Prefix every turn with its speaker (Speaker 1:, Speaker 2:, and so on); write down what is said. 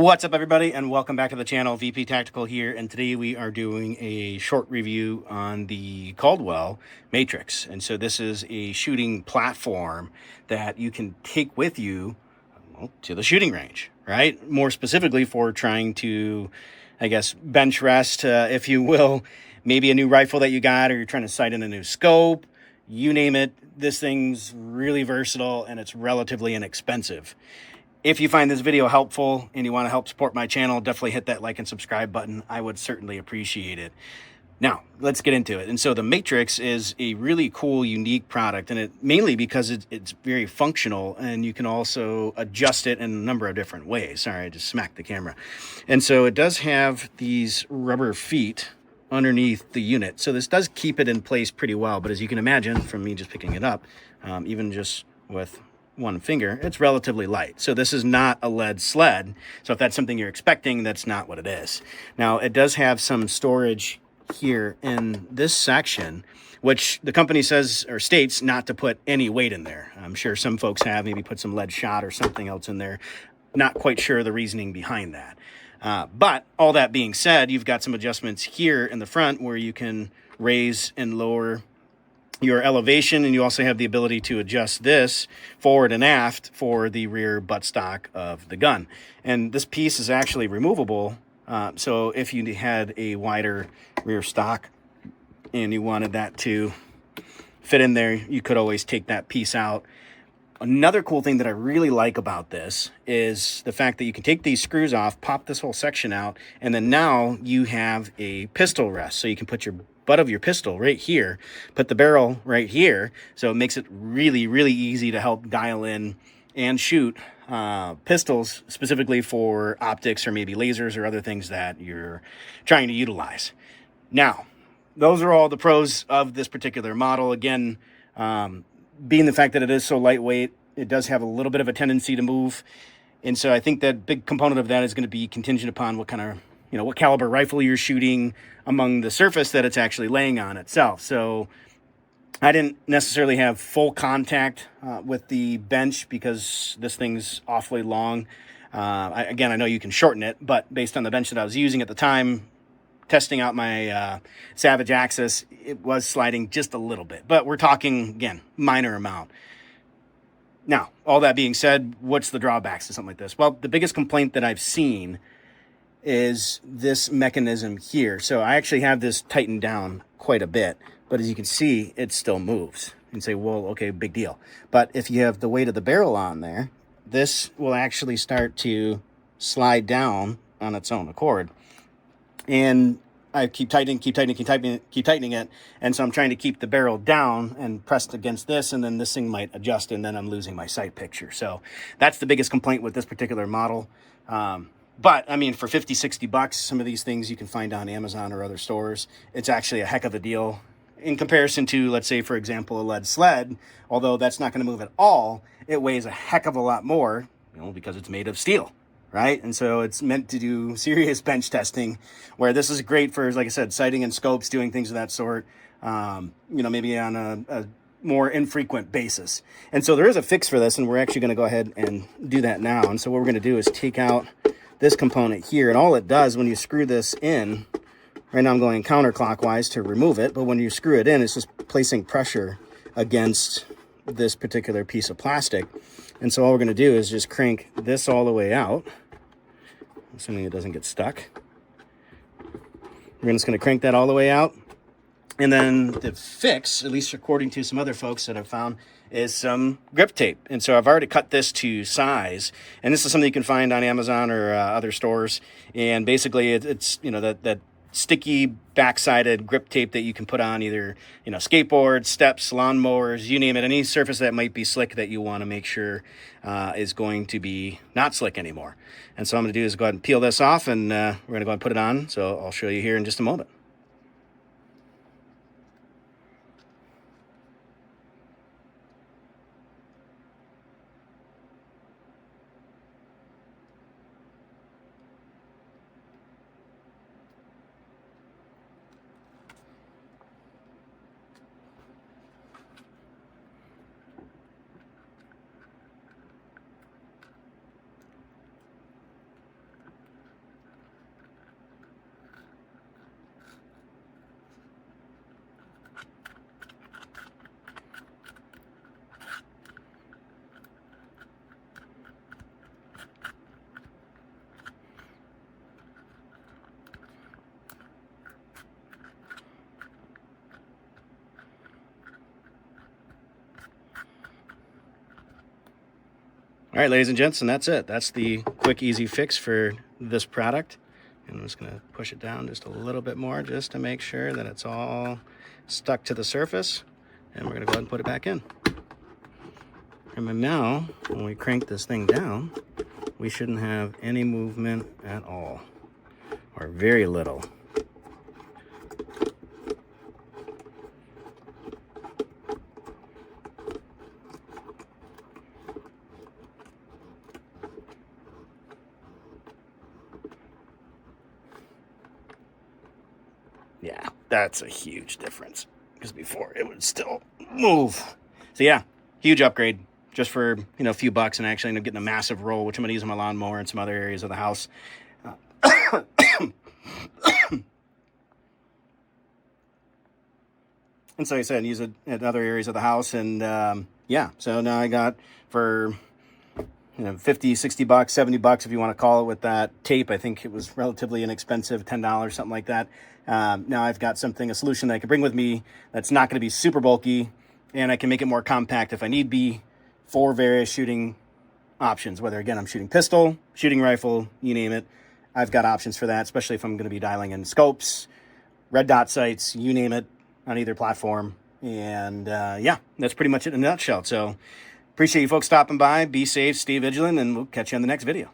Speaker 1: What's up, everybody, and welcome back to the channel. VP Tactical here, and today we are doing a short review on the Caldwell Matrix. And so this is a shooting platform that you can take with you to the shooting range, right? More specifically for trying to, I guess, bench rest, if you will, maybe a new rifle that you got, or you're trying to sight in a new scope, you name it. This thing's really versatile and it's relatively inexpensive. If you find this video helpful and you want to help support my channel, definitely hit that like and subscribe button. I would certainly appreciate it. Now, let's get into it. And so the Matrix is a really cool, unique product, and it mainly because it's very functional, and you can also adjust it in a number of different ways. Sorry, I just smacked the camera. And so it does have these rubber feet underneath the unit. So this does keep it in place pretty well, but as you can imagine from me just picking it up, even just with one finger, it's relatively light. So this is not a lead sled. So if that's something you're expecting, that's not what it is. Now, it does have some storage here in this section, which the company says or states not to put any weight in there. I'm sure some folks have maybe put some lead shot or something else in there. Not quite sure the reasoning behind that. But all that being said, you've got some adjustments here in the front where you can raise and lower your elevation, and you also have the ability to adjust this forward and aft for the rear buttstock of the gun. And this piece is actually removable, so if you had a wider rear stock and you wanted that to fit in there, you could always take that piece out. Another cool thing that I really like about this is the fact that you can take these screws off, pop this whole section out, and then now you have a pistol rest. So you can put your butt of your pistol right here, put the barrel right here. So it makes it really, really easy to help dial in and shoot pistols specifically for optics or maybe lasers or other things that you're trying to utilize. Now, those are all the pros of this particular model. Again, being the fact that it is so lightweight, it does have a little bit of a tendency to move. And so I think that big component of that is going to be contingent upon what kind of, what caliber rifle you're shooting among the surface that it's actually laying on itself. So I didn't necessarily have full contact with the bench because this thing's awfully long. Again, I know you can shorten it, but based on the bench that I was using at the time, testing out my Savage Axis, it was sliding just a little bit. But we're talking, again, minor amount. Now, all that being said, what's the drawbacks to something like this? Well, the biggest complaint that I've seen is this mechanism here. So I actually have this tightened down quite a bit, but as you can see, it still moves. You can say, well, okay, big deal. But if you have the weight of the barrel on there, this will actually start to slide down on its own accord. And I keep tightening it. And so I'm trying to keep the barrel down and pressed against this, and then this thing might adjust, and then I'm losing my sight picture. So that's the biggest complaint with this particular model. But I mean, for 50, 60 bucks, some of these things you can find on Amazon or other stores. It's actually a heck of a deal in comparison to, let's say, for example, a lead sled. Although that's not going to move at all, it weighs a heck of a lot more, because it's made of steel, right? And so it's meant to do serious bench testing, where this is great for, like I said, sighting and scopes, doing things of that sort, maybe on a more infrequent basis. And so there is a fix for this, and we're actually going to go ahead and do that now. And so what we're going to do is take out this component here, and all it does when you screw this in, right now I'm going counterclockwise to remove it, but when you screw it in, it's just placing pressure against this particular piece of plastic. And so all we're going to do is just crank this all the way out, assuming it doesn't get stuck. We're just going to crank that all the way out. And then the fix, at least according to some other folks that I've found, is some grip tape. And so I've already cut this to size. And this is something you can find on Amazon or other stores. And basically it's that sticky back-sided grip tape that you can put on either, skateboards, steps, lawnmowers, you name it, any surface that might be slick that you want to make sure is going to be not slick anymore. And so what I'm going to do is go ahead and peel this off, and we're going to go ahead and put it on. So I'll show you here in just a moment. All right, ladies and gents, and that's it. That's the quick, easy fix for this product. And I'm just going to push it down just a little bit more just to make sure that it's all stuck to the surface. And we're going to go ahead and put it back in. And then now, when we crank this thing down, we shouldn't have any movement at all, or very little. Yeah, that's a huge difference, because before it would still move. So yeah, huge upgrade just for, you know, a few bucks, and actually end up getting a massive roll, which I'm going to use on my lawnmower and some other areas of the house. And so like I said, use it at other areas of the house. And yeah, so now I got for, you know, 50, 60 bucks, 70 bucks, if you want to call it, with that tape. I think it was relatively inexpensive, $10, something like that. Now I've got a solution that I can bring with me that's not going to be super bulky, and I can make it more compact if I need be, for various shooting options, whether, again, I'm shooting pistol, shooting rifle, you name it. I've got options for that, especially if I'm going to be dialing in scopes, red dot sights, you name it, on either platform. And yeah, that's pretty much it in a nutshell. So appreciate you folks stopping by. Be safe, stay vigilant, and we'll catch you on the next video.